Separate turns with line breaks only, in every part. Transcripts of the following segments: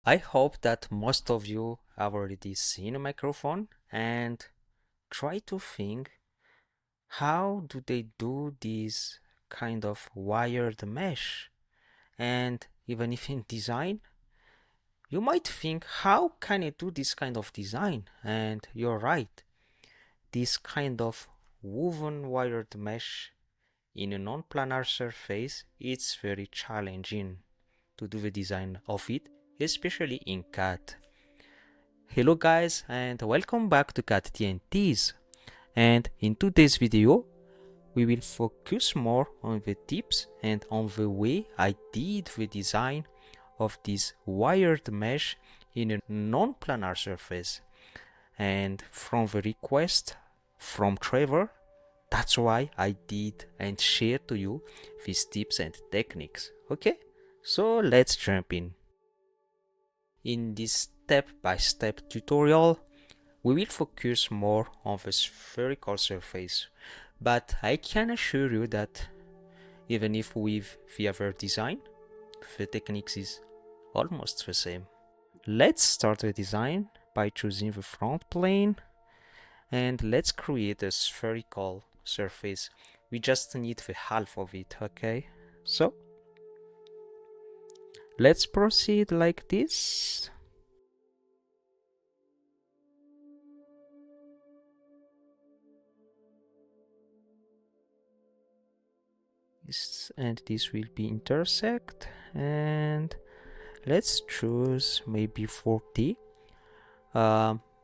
I hope that most of you have already seen a microphone and try to think how do they do this kind of wired mesh. And even if in design, you might think, how can I do this kind of design? And you're right. This kind of woven wired mesh in a non-planar surface, it's very challenging to do the design of it, especially in CAD. Hello guys and welcome back to CAD T&Ts, and in today's video we will focus more on the tips and on the way I did the design of this wired mesh in a non-planar surface. And from the request from Trevor, that's why I did and shared to you these tips and techniques. Okay, so let's jump in. In this step-by-step tutorial, we will focus more on the spherical surface, but I can assure you that even if with the other design, the techniques is almost the same. Let's start the design by choosing the front plane and let's create a spherical surface. We just need the half of it, okay? So let's proceed like this. And this will be intersect, and let's choose maybe 40.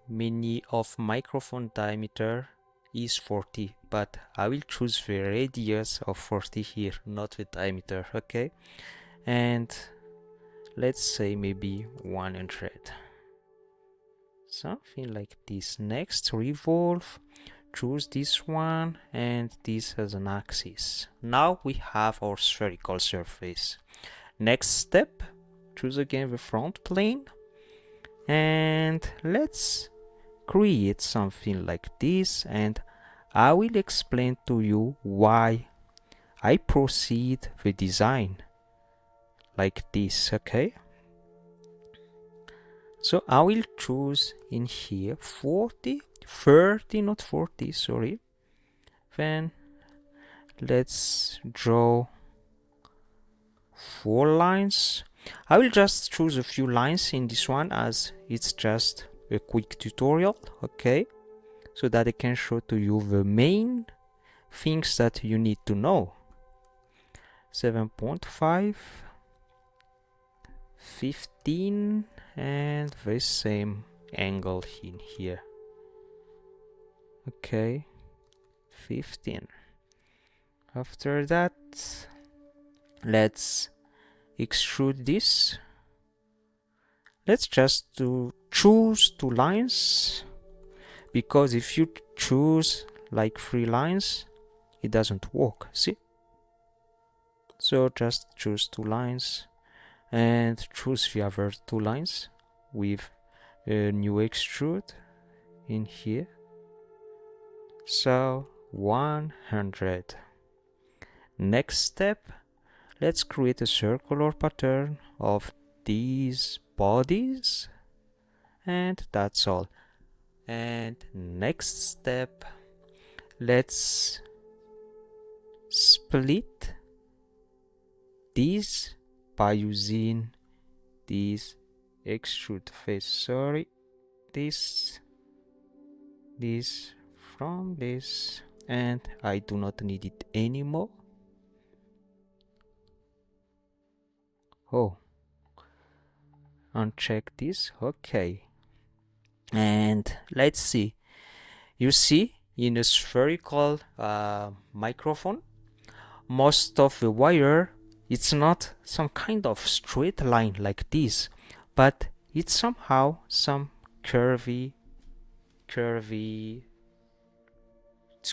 Many of microphone diameter is 40, but I will choose the radius of 40 here, not the diameter, okay? And let's say maybe 100, something like this. Next, revolve, choose this one and this as an axis. Now we have our spherical surface. Next step, choose again the front plane and let's create something like this, and I will explain to you why I proceed the design like this, okay? So I will choose in here 40, 30, not 40, sorry. Then let's draw 4 lines. I will just choose a few lines in this one as it's just a quick tutorial, okay? So that I can show to you the main things that you need to know. 7.5, 15, and the same angle in here. Okay, 15. After that, let's extrude this. Let's just choose 2 lines, because if you choose like 3 lines, it doesn't work, see? So just choose 2 lines and choose the other 2 lines with a new extrude in here. So 100. Next step, let's create a circular pattern of these bodies, and that's all. And next step, let's split these by using this extrude face. Sorry, this from this, and I do not need it anymore. Oh, uncheck this. Okay, and let's see. You see, in a spherical microphone, most of the wire, it's not some kind of straight line like this, but it's somehow some curvy. It's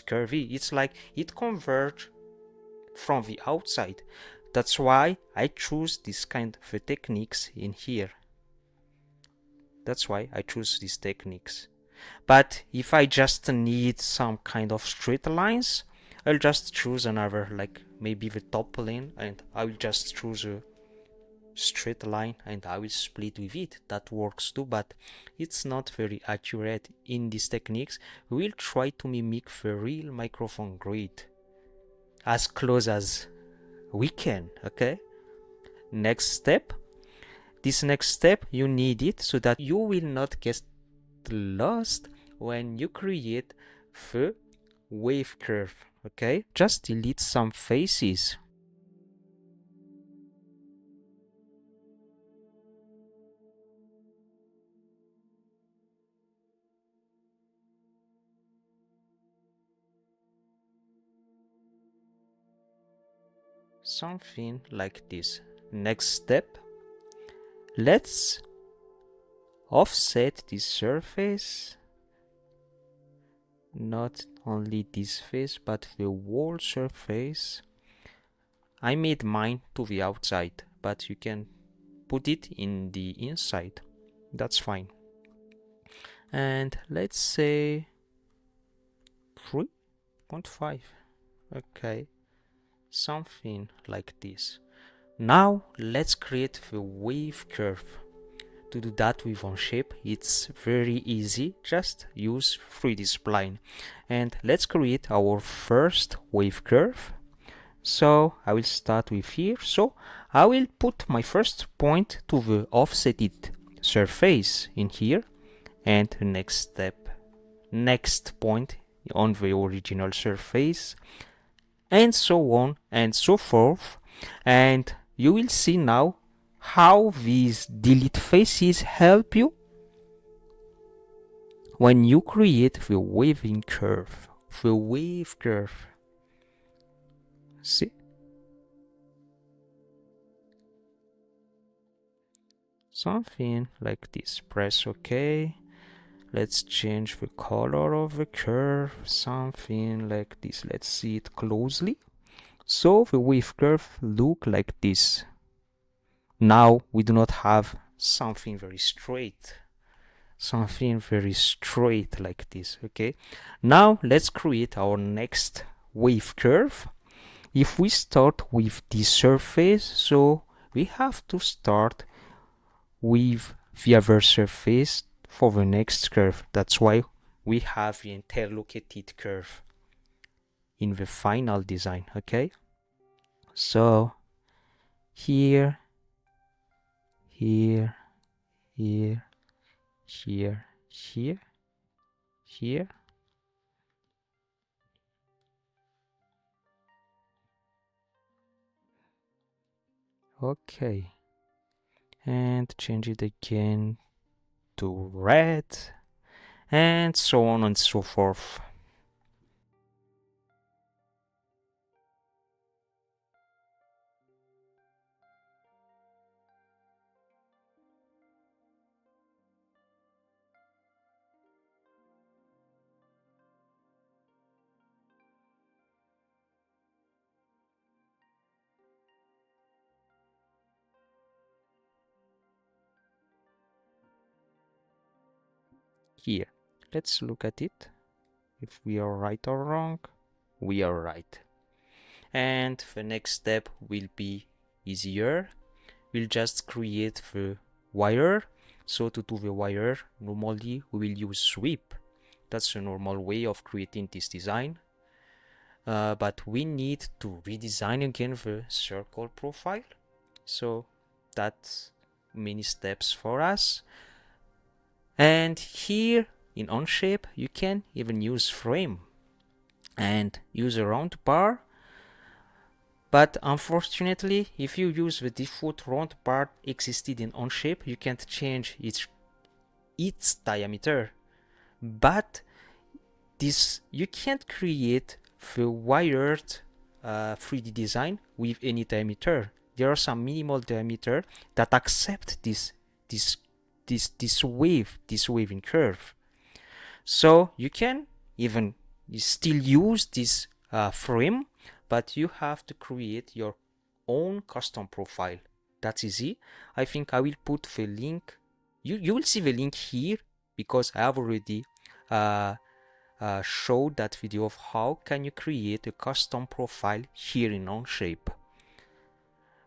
curvy. It's like it converges from the outside. That's why I choose this kind of techniques in here. That's why I choose these techniques. But if I just need some kind of straight lines, I'll just choose another, like maybe the top plane, and I will just choose a straight line and I will split with it. That works too, but it's not very accurate in these techniques. We'll try to mimic the real microphone grid as close as we can. Okay, next step. This next step, you need it so that you will not get lost when you create the wave curve. Okay, just delete some faces. Something like this. Next step, let's offset this surface, not only this face but the whole surface. I made mine to the outside, but you can put it in the inside, that's fine. And let's say 3.5. okay, something like this. Now let's create the wave curve. To do that with Onshape, it's very easy. Just use 3D spline. And let's create our first wave curve. So I will start with here. So I will put my first point to the offsetted surface in here. And the next step, next point on the original surface. And so on and so forth. And you will see now how these delete faces help you when you create the waving curve, the wave curve. See? Something like this. Press OK. Let's change the color of the curve. Something like this. Let's see it closely. So the wave curve look like this. Now we do not have something very straight. Something very straight like this. Okay, now let's create our next wave curve. If we start with this surface, so we have to start with the other surface for the next curve. That's why we have the interlocked curve in the final design. Okay, so here, here, here, here, here, here. Okay, and change it again to red, and so on and so forth. Here, let's look at it. If we are right or wrong, we are right. And the next step will be easier. We'll just create the wire. So to do the wire, normally we will use sweep. That's a normal way of creating this design. But we need to redesign again the circle profile. So that's many steps for us. And here in Onshape, you can even use frame and use a round bar. But unfortunately, if you use the default round bar existed in Onshape, you can't change its diameter. But this, you can't create the wired 3D design with any diameter. There are some minimal diameter that accept this waving curve. So you can even still use this frame, but you have to create your own custom profile. That's easy. I think I will put the link. You will see the link here because I have already showed that video of how can you create a custom profile here in Onshape.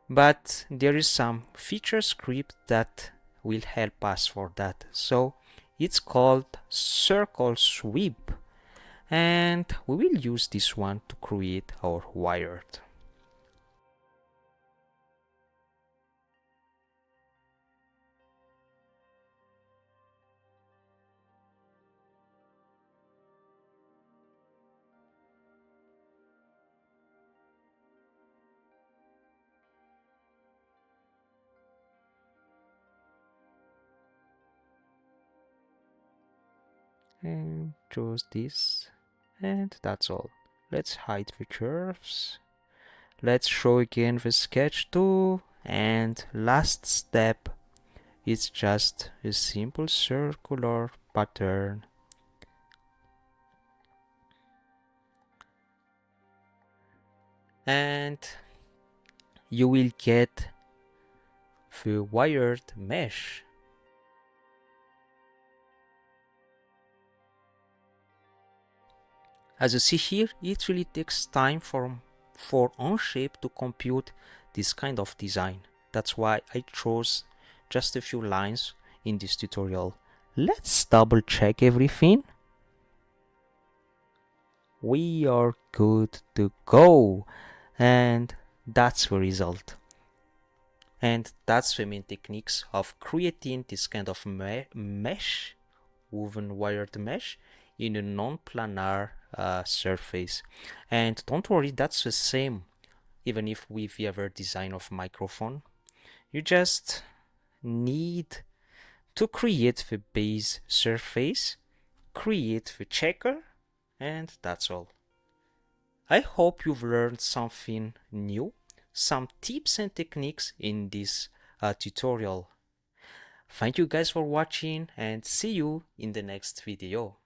but there is some feature script that will help us for that. So it's called circle sweep, and we will use this one to create our wired. And choose this, and that's all. Let's hide the curves. Let's show again the sketch tool, and last step is just a simple circular pattern. And you will get the wired mesh. As you see here, it really takes time for Onshape to compute this kind of design. That's why I chose just a few lines in this tutorial. Let's double check everything. We are good to go, and that's the result. And that's the main techniques of creating this kind of mesh, woven wired mesh, in a non-planar surface. And don't worry, that's the same even if with the other design of microphone. You just need to create the base surface, create the checker, and that's all. I hope you've learned something new, some tips and techniques in this tutorial. Thank you guys for watching, and see you in the next video.